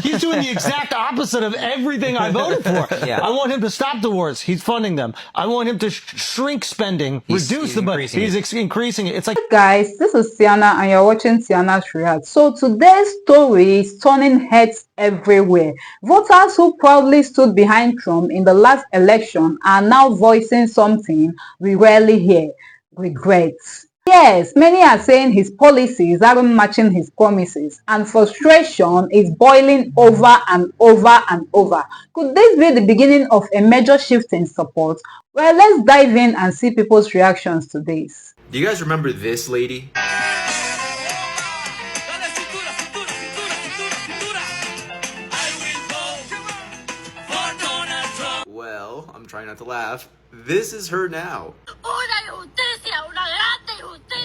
He's doing the exact opposite of everything I voted for. Yeah. I want him to stop the wars. He's funding them. I want him to shrink spending, reduce the budget. He's increasing it. It's like, guys, this is Sienna and you're watching Sienna's React. So today's story is turning heads everywhere. Voters who proudly stood behind Trump in the last election are now voicing something we rarely hear: regrets. Yes, many are saying his policies aren't matching his promises, and frustration is boiling over and over and over. Could this be the beginning of a major shift in support? Well, let's dive in and see people's reactions to this. Do you guys remember this lady? Well, I'm trying not to laugh. This is her now.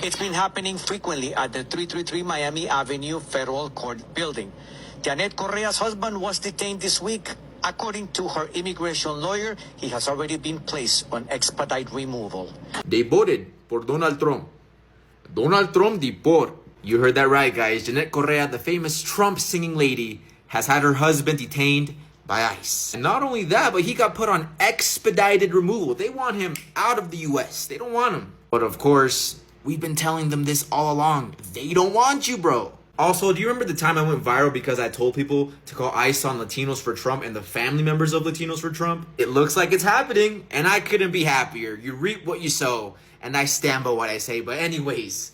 It's been happening frequently at the 333 Miami Avenue Federal Court building. Janet Correa's husband was detained this week. According to her immigration lawyer, he has already been placed on expedite removal. They voted for Donald Trump. Donald Trump deport. You heard that right, guys. Janet Correa, the famous Trump singing lady, has had her husband detained by ICE. And not only that, but he got put on expedited removal. They want him out of the U.S. They don't want him. But of course, we've been telling them this all along. They don't want you, bro. Also, do you remember the time I went viral because I told people to call ICE on Latinos for Trump and the family members of Latinos for Trump? It looks like it's happening, and I couldn't be happier. You reap what you sow, and I stand by what I say. But anyways,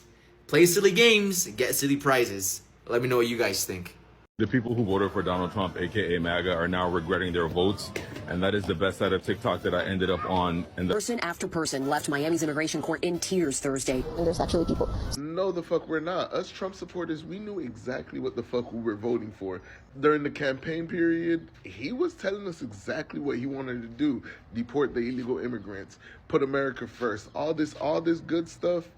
play silly games, get silly prizes. Let me know what you guys think. The people who voted for Donald Trump, aka MAGA, are now regretting their votes, and that is the best side of TikTok that I ended up on. And person after person left Miami's immigration court in tears Thursday. And there's actually people. No, the fuck we're not. Us Trump supporters, we knew exactly what the fuck we were voting for. During the campaign period, he was telling us exactly what he wanted to do: deport the illegal immigrants, put America first, all this good stuff.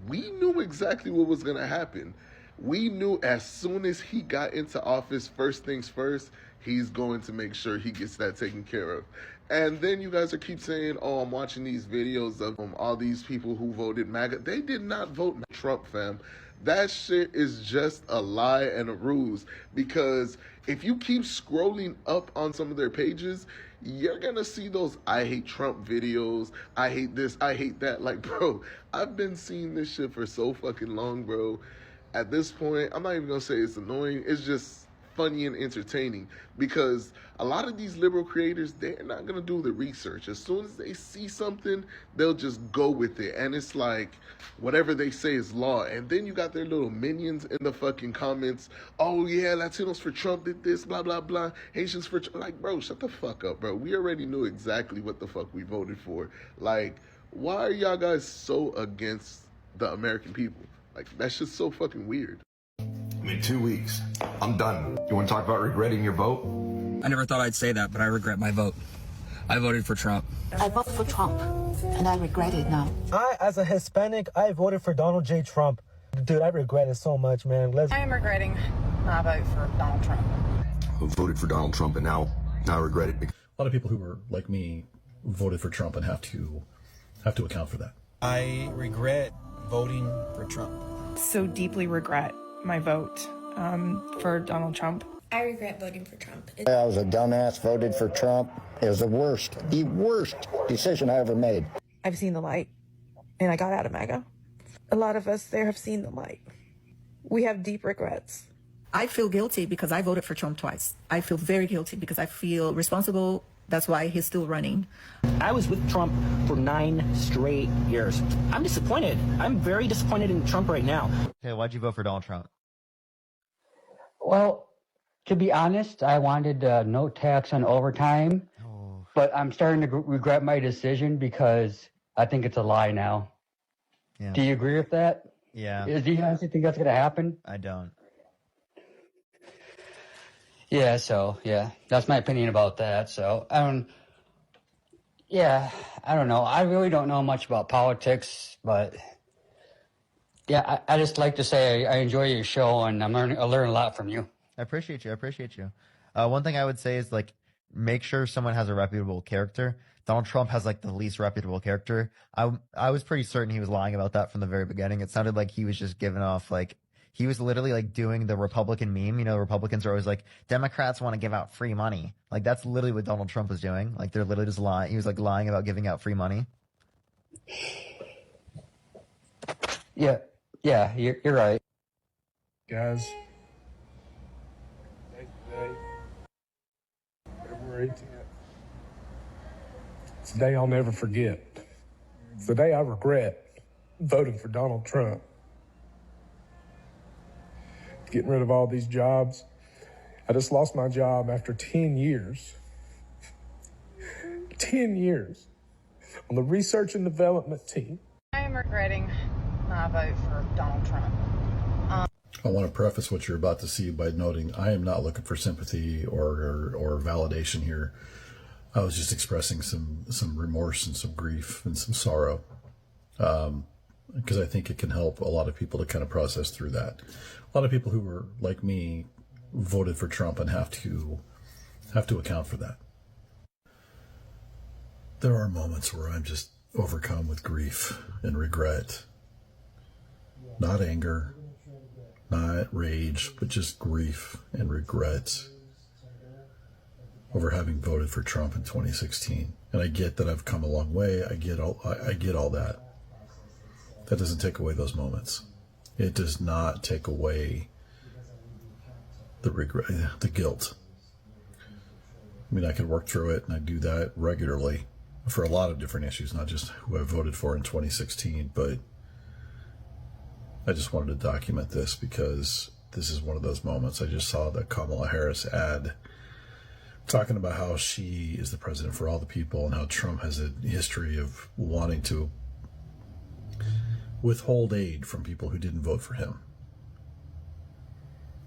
We knew exactly what was gonna happen. We knew as soon as he got into office, first things first, he's going to make sure he gets that taken care of. And then you guys keep saying, oh, I'm watching these videos of all these people who voted MAGA. They did not vote Trump, fam. That shit is just a lie and a ruse. Because if you keep scrolling up on some of their pages, you're going to see those I hate Trump videos. I hate this, I hate that. Like, bro, I've been seeing this shit for so fucking long, bro. At this point, I'm not even going to say it's annoying. It's just funny and entertaining because a lot of these liberal creators, they're not going to do the research. As soon as they see something, they'll just go with it. And it's like whatever they say is law. And then you got their little minions in the fucking comments. Oh, yeah, Latinos for Trump did this, blah, blah, blah. Haitians for Trump. Like, bro, shut the fuck up, bro. We already knew exactly what the fuck we voted for. Like, why are y'all guys so against the American people? Like, that's just so fucking weird. In 2 weeks, I'm done. You want to talk about regretting your vote? I never thought I'd say that, but I regret my vote. I voted for Trump. I voted for Trump, and I regret it now. As a Hispanic, I voted for Donald J. Trump. Dude, I regret it so much, man. I am regretting my vote for Donald Trump. I voted for Donald Trump, and now I regret it. A lot of people who were like me voted for Trump and have to account for that. I regret voting for Trump. So deeply regret my vote for Donald Trump. I regret voting for Trump. I was a dumbass, voted for Trump. It was the worst decision I ever made. I've seen the light, and I got out of MAGA. A lot of us there have seen the light. We have deep regrets. I feel guilty because I voted for Trump twice. I feel very guilty because I feel responsible. That's why he's still running. I was with Trump for 9 straight years. I'm disappointed. I'm very disappointed in Trump right now. Okay, why'd you vote for Donald Trump? Well, to be honest, I wanted no tax on overtime, but I'm starting to regret my decision because I think it's a lie now. Yeah. Do you agree with that? Yeah. Do you honestly think that's going to happen? I don't. Yeah, so, yeah, that's my opinion about that. So, I don't know. I really don't know much about politics, but yeah, I just like to say I enjoy your show and I learn a lot from you. I appreciate you. One thing I would say is, like, make sure someone has a reputable character. Donald Trump has, like, the least reputable character. I was pretty certain he was lying about that from the very beginning. It sounded like he was just giving off, like, he was literally like doing the Republican meme. You know, Republicans are always like, Democrats want to give out free money. Like that's literally what Donald Trump was doing. Like they're literally just lying. He was like lying about giving out free money. Yeah, you're right. Guys, today, February 18th, it's a day I'll never forget. It's the day I regret voting for Donald Trump. Getting rid of all these jobs. I just lost my job after 10 years. 10 years on the research and development team. I'm regretting my vote for Donald Trump. I want to preface what you're about to see by noting I am not looking for sympathy or validation here. I was just expressing some remorse and some grief and some sorrow, because I think it can help a lot of people to kind of process through that. A lot of people who were like me voted for Trump and have to account for that. There are moments where I'm just overcome with grief and regret. Not anger, not rage, but just grief and regret over having voted for Trump in 2016. And I get that I've come a long way. I get all that. That doesn't take away those moments. It does not take away the regret, the guilt. I mean, I could work through it, and I do that regularly for a lot of different issues, not just who I voted for in 2016, but I just wanted to document this because this is one of those moments. I just saw the Kamala Harris ad talking about how she is the president for all the people and how Trump has a history of wanting to withhold aid from people who didn't vote for him.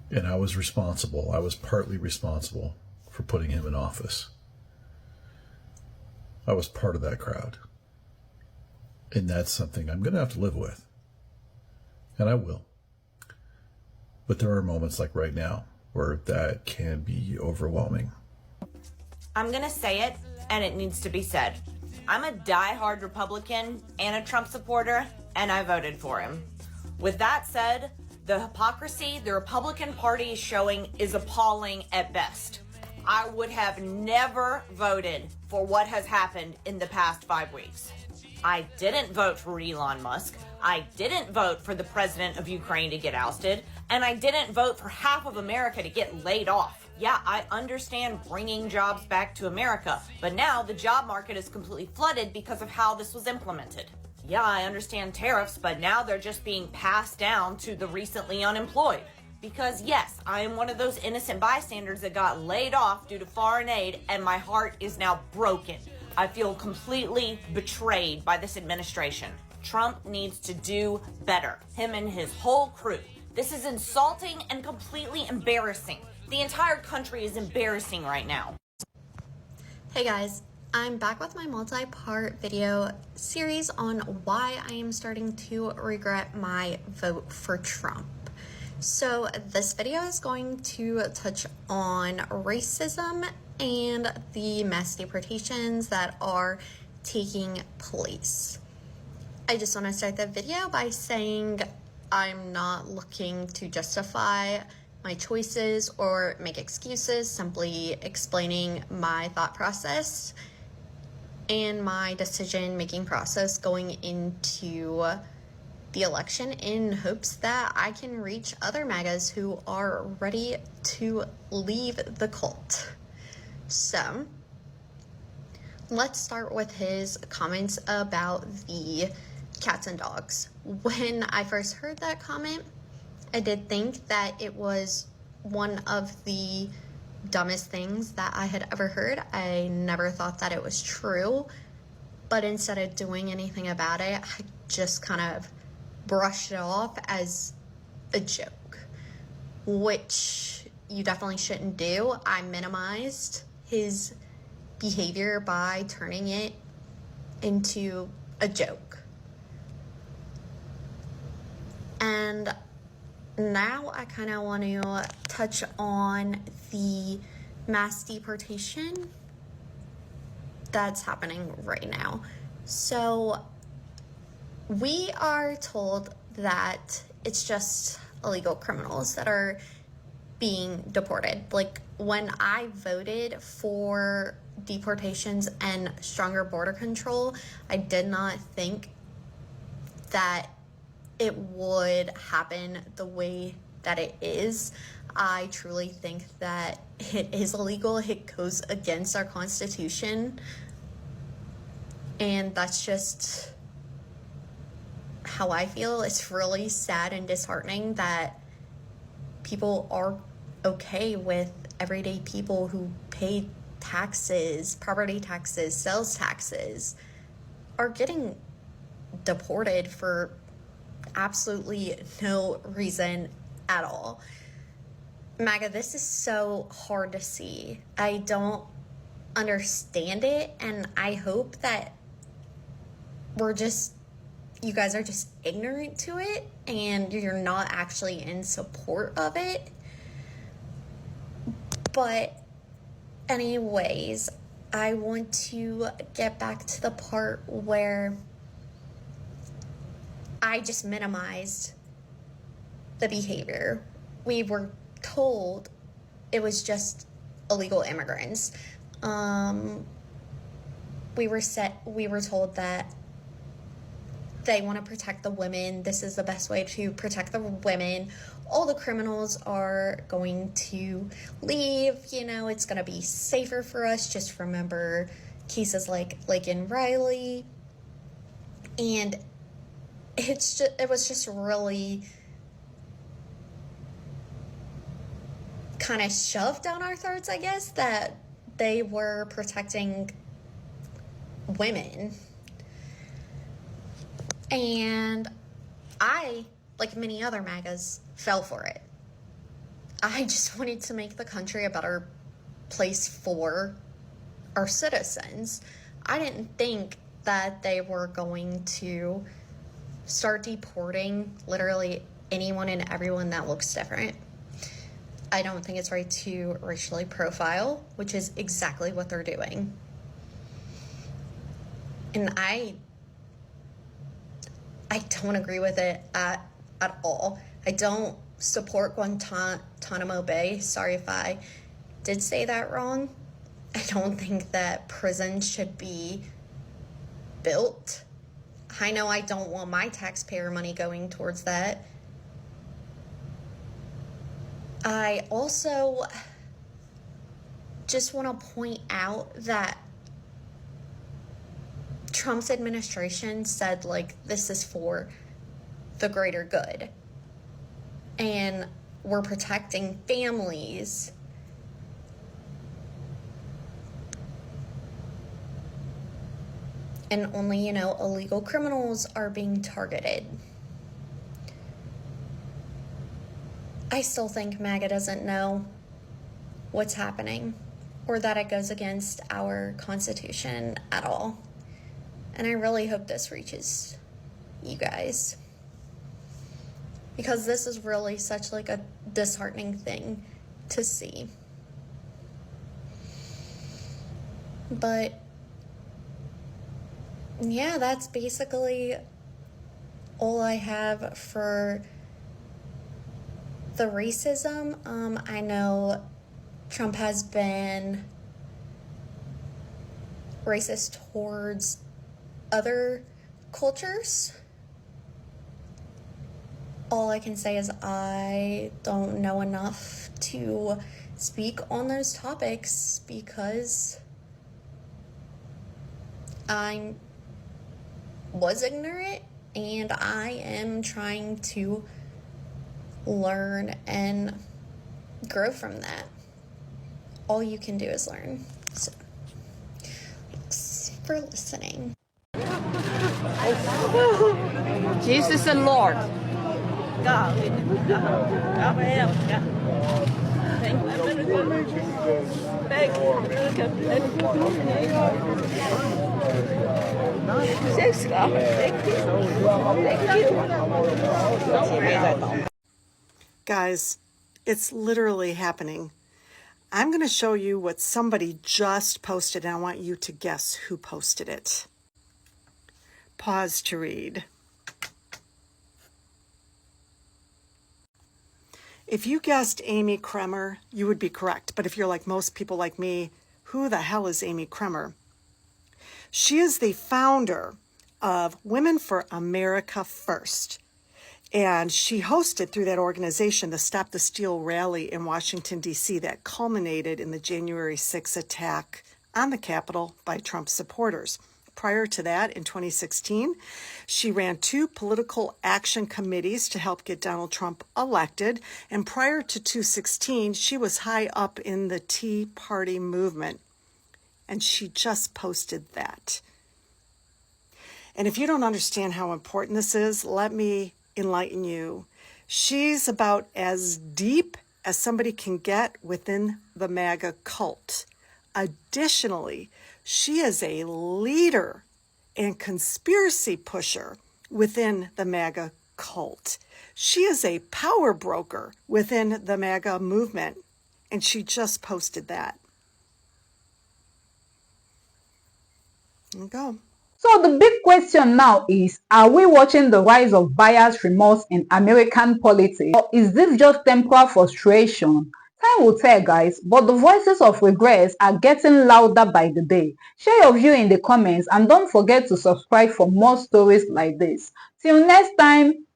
And I was responsible. I was partly responsible for putting him in office. I was part of that crowd. And that's something I'm going to have to live with. And I will. But there are moments like right now where that can be overwhelming. I'm going to say it, and it needs to be said. I'm a diehard Republican and a Trump supporter, and I voted for him. With that said, the hypocrisy the Republican Party is showing is appalling at best. I would have never voted for what has happened in the past 5 weeks. I didn't vote for Elon Musk. I didn't vote for the president of Ukraine to get ousted. And I didn't vote for half of America to get laid off. Yeah, I understand bringing jobs back to America, but now the job market is completely flooded because of how this was implemented. Yeah, I understand tariffs, but now they're just being passed down to the recently unemployed. Because yes, I am one of those innocent bystanders that got laid off due to foreign aid, and my heart is now broken. I feel completely betrayed by this administration. Trump needs to do better. Him and his whole crew. This is insulting and completely embarrassing. The entire country is embarrassing right now. Hey guys, I'm back with my multi-part video series on why I am starting to regret my vote for Trump. So this video is going to touch on racism and the mass deportations that are taking place. I just want to start the video by saying I'm not looking to justify my choices or make excuses, simply explaining my thought process and my decision-making process going into the election in hopes that I can reach other MAGAs who are ready to leave the cult. So, let's start with his comments about the cats and dogs. When I first heard that comment, I did think that it was one of the dumbest things that I had ever heard. I never thought that it was true, but instead of doing anything about it, I just kind of brushed it off as a joke, which you definitely shouldn't do. I minimized his behavior by turning it into a joke. And now I kind of want to touch on the mass deportation that's happening right now. So we are told that it's just illegal criminals that are being deported. Like, when I voted for deportations and stronger border control, I did not think that it would happen the way that it is. I truly think that it is illegal. It goes against our Constitution. And that's just how I feel. It's really sad and disheartening that people are okay with everyday people who pay taxes, property taxes, sales taxes, are getting deported for absolutely no reason at all. MAGA, this is so hard to see. I don't understand it, and I hope that you guys are just ignorant to it and you're not actually in support of it. But anyways, I want to get back to the part where I just minimized the behavior. We were told it was just illegal immigrants. We were told that they want to protect the women. This is the best way to protect the women. All the criminals are going to leave. You know, it's going to be safer for us. Just remember cases like in Riley. And it was just really kind of shoved down our throats, I guess, that they were protecting women. And I, like many other MAGAs, fell for it. I just wanted to make the country a better place for our citizens. I didn't think that they were going to start deporting literally anyone and everyone that looks different. I don't think it's right to racially profile, which is exactly what they're doing. And I don't agree with it at all. I don't support Guantanamo Bay. Sorry if I did say that wrong. I don't think that prisons should be built. I know I don't want my taxpayer money going towards that. I also just want to point out that Trump's administration said, like, this is for the greater good. And we're protecting families. And only, illegal criminals are being targeted. I still think MAGA doesn't know what's happening or that it goes against our Constitution at all. And I really hope this reaches you guys, because this is really such like a disheartening thing to see. But yeah, that's basically all I have for the racism. I know Trump has been racist towards other cultures. All I can say is I don't know enough to speak on those topics because I was ignorant and I am trying to learn and grow from that. All you can do is learn. So, thanks for listening. Jesus and Lord. God. Guys, it's literally happening. I'm going to show you what somebody just posted, and I want you to guess who posted it. Pause to read. If you guessed Amy Kremer, you would be correct. But if you're like most people like me, who the hell is Amy Kremer? She is the founder of Women for America First. And she hosted through that organization the Stop the Steal rally in Washington, D.C. that culminated in the January 6th attack on the Capitol by Trump supporters. Prior to that, in 2016, she ran 2 political action committees to help get Donald Trump elected. And prior to 2016, she was high up in the Tea Party movement. And she just posted that. And if you don't understand how important this is, let me enlighten you. She's about as deep as somebody can get within the MAGA cult. Additionally, she is a leader and conspiracy pusher within the MAGA cult. She is a power broker within the MAGA movement, and she just posted that. There you go. So the big question now is, are we watching the rise of bias remorse in American politics, or is this just temporal frustration? Time will tell, guys, but the voices of regrets are getting louder by the day. Share your view in the comments and don't forget to subscribe for more stories like this. Till next time.